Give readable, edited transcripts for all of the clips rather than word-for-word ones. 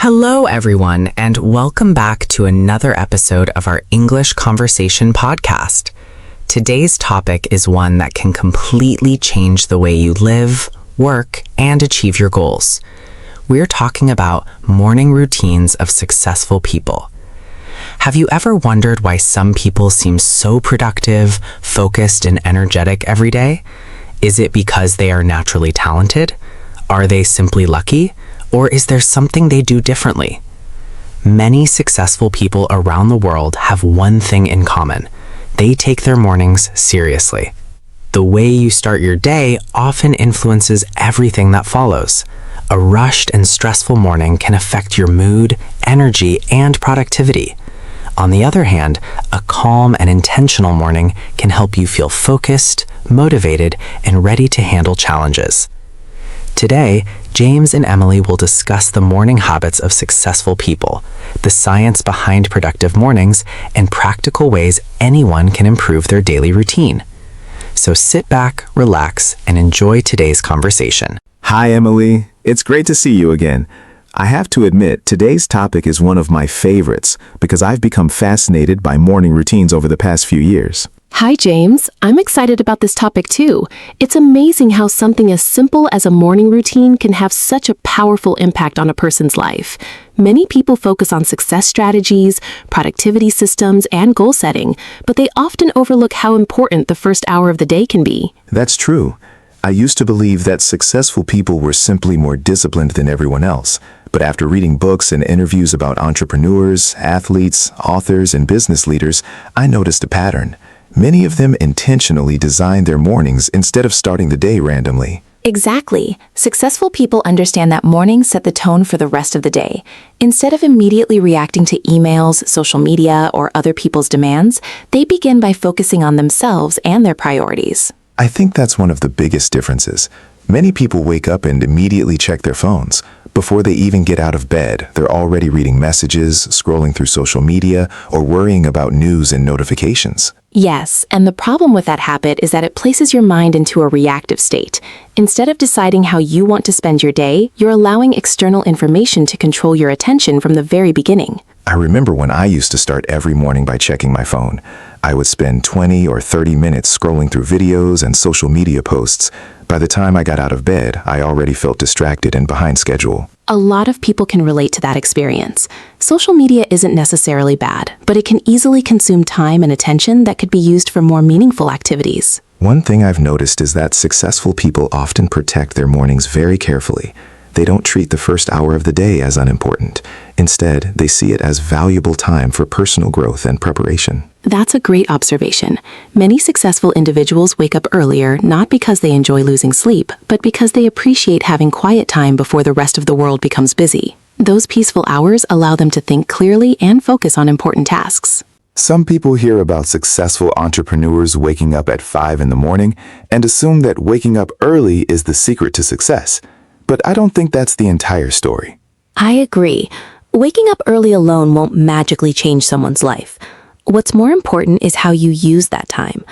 Hello, everyone, and welcome back to another episode of our English Conversation podcast. Today's topic is one that can completely change the way you live, work, and achieve your goals. We're talking about morning routines of successful people. Have you ever wondered why some people seem so productive, focused, and energetic every day? Is it because they are naturally talented? Are they simply lucky? Or is there something they do differently? Many successful people around the world have one thing in common. They take their mornings seriously. The way you start your day often influences everything that follows. A rushed and stressful morning can affect your mood, energy, and productivity. On the other hand, a calm and intentional morning can help you feel focused, motivated, and ready to handle challenges. Today, James and Emily will discuss the morning habits of successful people, the science behind productive mornings, and practical ways anyone can improve their daily routine. So sit back, relax, and enjoy today's conversation. Hi, Emily. It's great to see you again. I have to admit, today's topic is one of my favorites because I've become fascinated by morning routines over the past few years. Hi, James. I'm excited about this topic too. It's amazing how something as simple as a morning routine can have such a powerful impact on a person's life. Many people focus on success strategies, productivity systems, and goal setting, but they often overlook how important the first hour of the day can be. That's true. I used to believe that successful people were simply more disciplined than everyone else. But after reading books and interviews about entrepreneurs, athletes, authors, and business leaders, I noticed a pattern. Many of them intentionally design their mornings instead of starting the day randomly. Exactly. Successful people understand that mornings set the tone for the rest of the day. Instead of immediately reacting to emails, social media, or other people's demands, they begin by focusing on themselves and their priorities. I think that's one of the biggest differences. Many people wake up and immediately check their phones. Before they even get out of bed, they're already reading messages, scrolling through social media, or worrying about news and notifications. Yes, and the problem with that habit is that it places your mind into a reactive state. Instead of deciding how you want to spend your day, you're allowing external information to control your attention from the very beginning. I remember when I used to start every morning by checking my phone. I would spend 20 or 30 minutes scrolling through videos and social media posts. By the time I got out of bed, I already felt distracted and behind schedule. A lot of people can relate to that experience. Social media isn't necessarily bad, but it can easily consume time and attention that could be used for more meaningful activities. One thing I've noticed is that successful people often protect their mornings very carefully. They don't treat the first hour of the day as unimportant. Instead, they see it as valuable time for personal growth and preparation. That's a great observation. Many successful individuals wake up earlier not because they enjoy losing sleep, but because they appreciate having quiet time before the rest of the world becomes busy. Those peaceful hours allow them to think clearly and focus on important tasks. Some people hear about successful entrepreneurs waking up at 5 in the morning and assume that waking up early is the secret to success. But I don't think that's the entire story. I agree. Waking up early alone won't magically change someone's life. What's more important is how you use that time.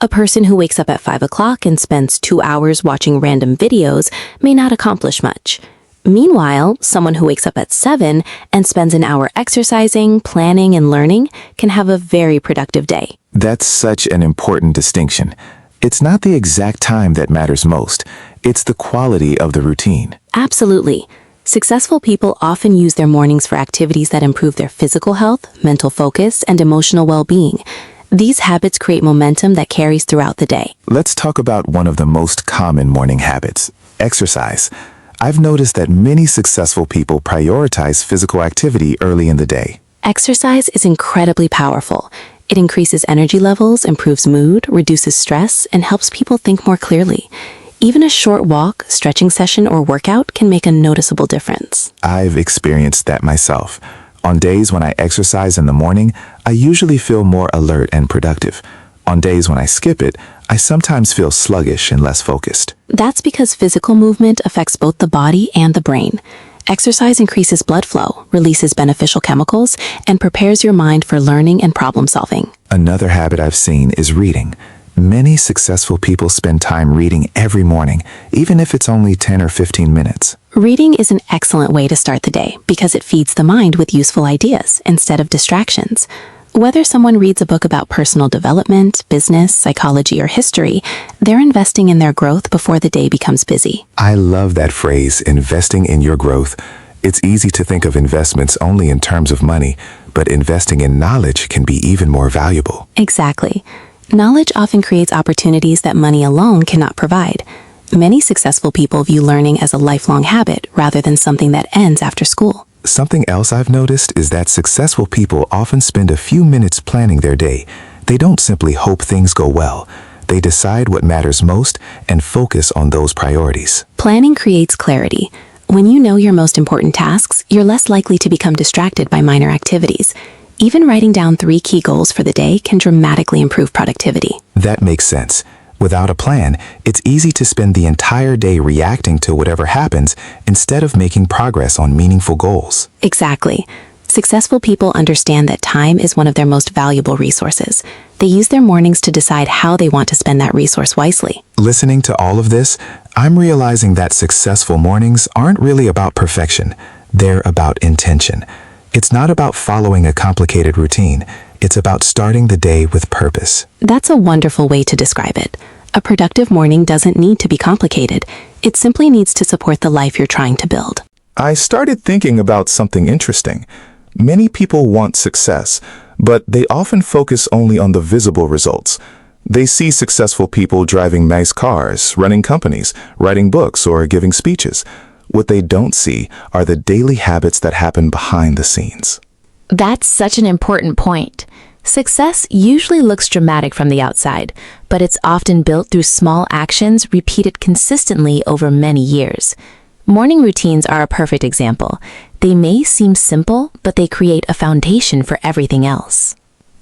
A person who wakes up at 5 o'clock and spends 2 hours watching random videos may not accomplish much. Meanwhile, someone who wakes up at 7 and spends an hour exercising, planning, and learning can have a very productive day. That's such an important distinction. It's not the exact time that matters most. It's the quality of the routine. Absolutely. Successful people often use their mornings for activities that improve their physical health, mental focus, and emotional well-being. These habits create momentum that carries throughout the day. Let's talk about one of the most common morning habits, exercise. I've noticed that many successful people prioritize physical activity early in the day. Exercise is incredibly powerful. It increases energy levels, improves mood, reduces stress, and helps people think more clearly. Even a short walk, stretching session, or workout can make a noticeable difference. I've experienced that myself. On days when I exercise in the morning, I usually feel more alert and productive. On days when I skip it, I sometimes feel sluggish and less focused. That's because physical movement affects both the body and the brain. Exercise increases blood flow, releases beneficial chemicals, and prepares your mind for learning and problem solving. Another habit I've seen is reading. Many successful people spend time reading every morning, even if it's only 10 or 15 minutes. Reading is an excellent way to start the day because it feeds the mind with useful ideas instead of distractions. Whether someone reads a book about personal development, business, psychology, or history, they're investing in their growth before the day becomes busy. I love that phrase, investing in your growth. It's easy to think of investments only in terms of money, but investing in knowledge can be even more valuable. Exactly. Knowledge often creates opportunities that money alone cannot provide. Many successful people view learning as a lifelong habit rather than something that ends after school. Something else I've noticed is that successful people often spend a few minutes planning their day. They don't simply hope things go well. They decide what matters most and focus on those priorities. Planning creates clarity. When you know your most important tasks, you're less likely to become distracted by minor activities. Even writing down 3 key goals for the day can dramatically improve productivity. That makes sense. Without a plan, it's easy to spend the entire day reacting to whatever happens instead of making progress on meaningful goals. Exactly. Successful people understand that time is one of their most valuable resources. They use their mornings to decide how they want to spend that resource wisely. Listening to all of this, I'm realizing that successful mornings aren't really about perfection. They're about intention. It's not about following a complicated routine. It's about starting the day with purpose. That's a wonderful way to describe it. A productive morning doesn't need to be complicated. It simply needs to support the life you're trying to build. I started thinking about something interesting. Many people want success, but they often focus only on the visible results. They see successful people driving nice cars, running companies, writing books, or giving speeches. What they don't see are the daily habits that happen behind the scenes. That's such an important point. Success usually looks dramatic from the outside, but it's often built through small actions repeated consistently over many years. Morning routines are a perfect example. They may seem simple, but they create a foundation for everything else.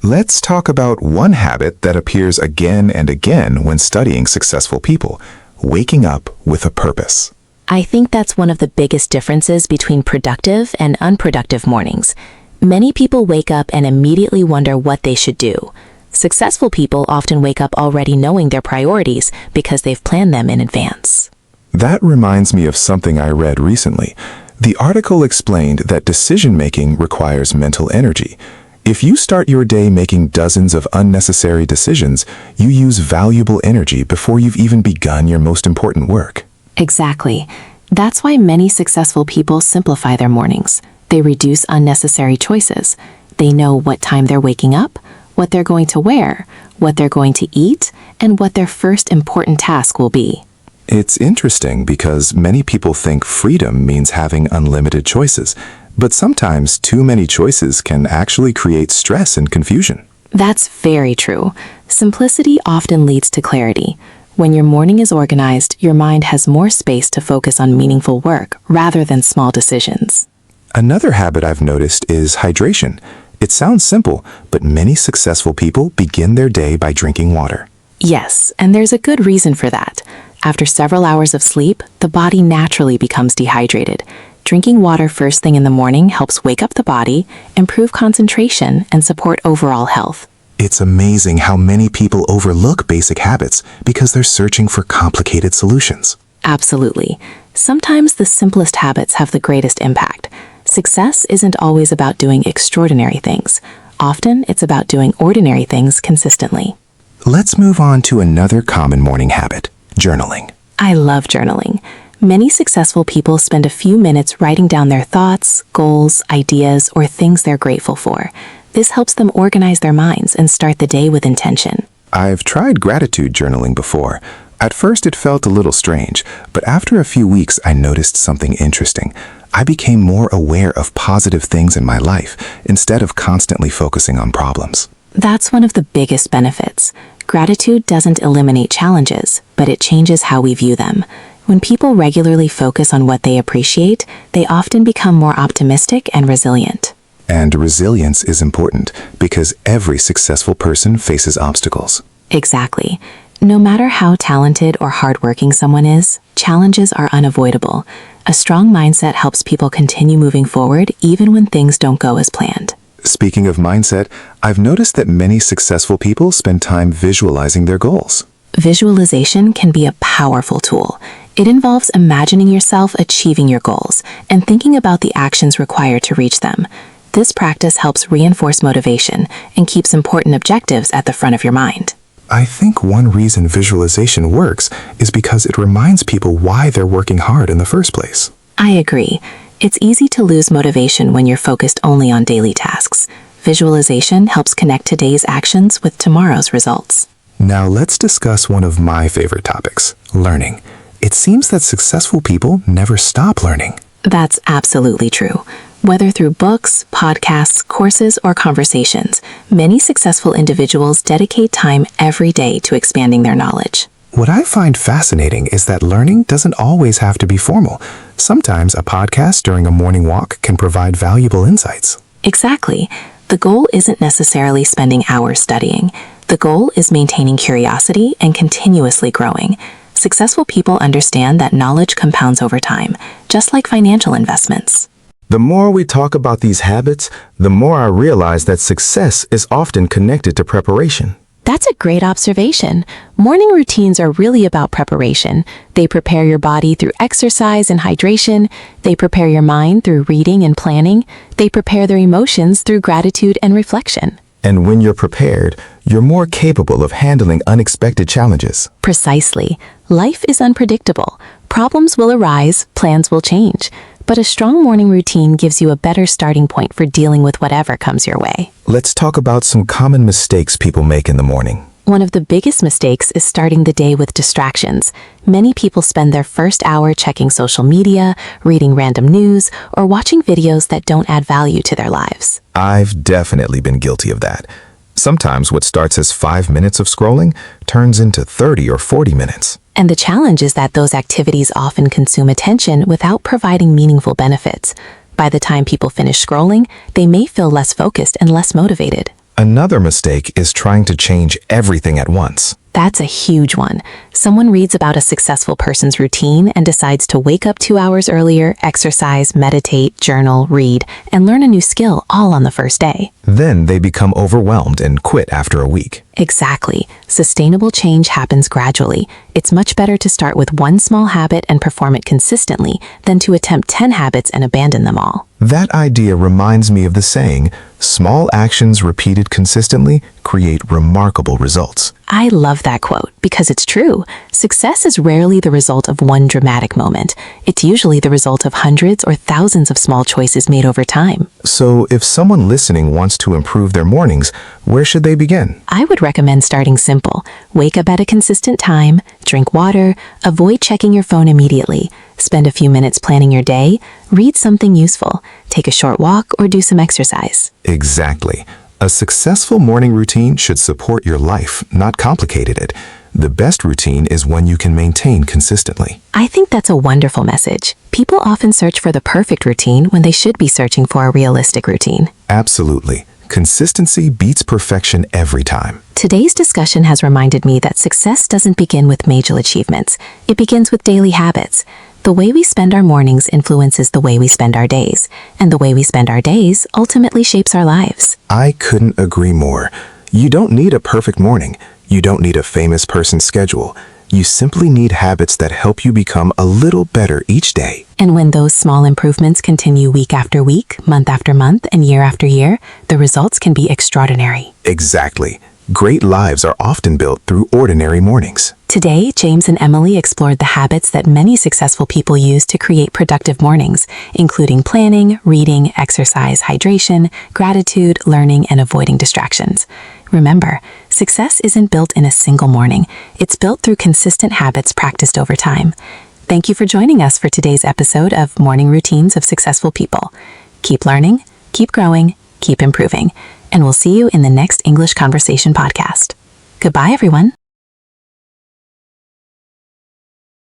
Let's talk about one habit that appears again and again when studying successful people: waking up with a purpose. I think that's one of the biggest differences between productive and unproductive mornings. Many people wake up and immediately wonder what they should do. Successful people often wake up already knowing their priorities because they've planned them in advance. That reminds me of something I read recently. The article explained that decision-making requires mental energy. If you start your day making dozens of unnecessary decisions, you use valuable energy before you've even begun your most important work. Exactly. That's why many successful people simplify their mornings. They reduce unnecessary choices. They know what time they're waking up, what they're going to wear, what they're going to eat, and what their first important task will be. It's interesting because many people think freedom means having unlimited choices, but sometimes too many choices can actually create stress and confusion. That's very true. Simplicity often leads to clarity. When your morning is organized, your mind has more space to focus on meaningful work rather than small decisions. Another habit I've noticed is hydration. It sounds simple, but many successful people begin their day by drinking water. Yes, and there's a good reason for that. After several hours of sleep, the body naturally becomes dehydrated. Drinking water first thing in the morning helps wake up the body, improve concentration, and support overall health. It's amazing how many people overlook basic habits because they're searching for complicated solutions. Absolutely. Sometimes the simplest habits have the greatest impact. Success isn't always about doing extraordinary things. Often, it's about doing ordinary things consistently. Let's move on to another common morning habit: journaling. I love journaling. Many successful people spend a few minutes writing down their thoughts, goals, ideas, or things they're grateful for. This helps them organize their minds and start the day with intention. I've tried gratitude journaling before. At first it felt a little strange, but after a few weeks I noticed something interesting. I became more aware of positive things in my life instead of constantly focusing on problems. That's one of the biggest benefits. Gratitude doesn't eliminate challenges, but it changes how we view them. When people regularly focus on what they appreciate, they often become more optimistic and resilient. And resilience is important because every successful person faces obstacles. Exactly. No matter how talented or hardworking someone is, challenges are unavoidable. A strong mindset helps people continue moving forward even when things don't go as planned. Speaking of mindset, I've noticed that many successful people spend time visualizing their goals. Visualization can be a powerful tool. It involves imagining yourself achieving your goals and thinking about the actions required to reach them. This practice helps reinforce motivation and keeps important objectives at the front of your mind. I think one reason visualization works is because it reminds people why they're working hard in the first place. I agree. It's easy to lose motivation when you're focused only on daily tasks. Visualization helps connect today's actions with tomorrow's results. Now let's discuss one of my favorite topics, learning. It seems that successful people never stop learning. That's absolutely true. Whether through books, podcasts, courses, or conversations, many successful individuals dedicate time every day to expanding their knowledge. What I find fascinating is that learning doesn't always have to be formal. Sometimes a podcast during a morning walk can provide valuable insights. Exactly. The goal isn't necessarily spending hours studying. The goal is maintaining curiosity and continuously growing. Successful people understand that knowledge compounds over time, just like financial investments. The more we talk about these habits, the more I realize that success is often connected to preparation. That's a great observation. Morning routines are really about preparation. They prepare your body through exercise and hydration. They prepare your mind through reading and planning. They prepare their emotions through gratitude and reflection. And when you're prepared, you're more capable of handling unexpected challenges. Precisely. Life is unpredictable. Problems will arise, plans will change. But a strong morning routine gives you a better starting point for dealing with whatever comes your way. Let's talk about some common mistakes people make in the morning. One of the biggest mistakes is starting the day with distractions. Many people spend their first hour checking social media, reading random news, or watching videos that don't add value to their lives. I've definitely been guilty of that. Sometimes what starts as 5 minutes of scrolling turns into 30 or 40 minutes. And the challenge is that those activities often consume attention without providing meaningful benefits. By the time people finish scrolling, they may feel less focused and less motivated. Another mistake is trying to change everything at once. That's a huge one. Someone reads about a successful person's routine and decides to wake up 2 hours earlier, exercise, meditate, journal, read, and learn a new skill all on the first day. Then they become overwhelmed and quit after a week. Exactly. Sustainable change happens gradually. It's much better to start with one small habit and perform it consistently than to attempt 10 habits and abandon them all. That idea reminds me of the saying, small actions repeated consistently create remarkable results. I love that quote because it's true. Success is rarely the result of one dramatic moment. It's usually the result of hundreds or thousands of small choices made over time. So if someone listening wants to improve their mornings, where should they begin? I would recommend starting simple. Wake up at a consistent time, drink water, avoid checking your phone immediately, spend a few minutes planning your day, read something useful, take a short walk, or do some exercise. Exactly. A successful morning routine should support your life, not complicate it. The best routine is one you can maintain consistently. I think that's a wonderful message. People often search for the perfect routine when they should be searching for a realistic routine. Absolutely. Consistency beats perfection every time. Today's discussion has reminded me that success doesn't begin with major achievements. It begins with daily habits. The way we spend our mornings influences the way we spend our days, and the way we spend our days ultimately shapes our lives. I couldn't agree more. You don't need a perfect morning. You don't need a famous person's schedule. You simply need habits that help you become a little better each day. And when those small improvements continue week after week, month after month, and year after year, the results can be extraordinary. Exactly. Great lives are often built through ordinary mornings. Today, James and Emily explored the habits that many successful people use to create productive mornings, including planning, reading, exercise, hydration, gratitude, learning, and avoiding distractions. Remember, success isn't built in a single morning. It's built through consistent habits practiced over time. Thank you for joining us for today's episode of Morning Routines of Successful People. Keep learning, keep growing, keep improving, and we'll see you in the next English Conversation podcast. Goodbye, everyone.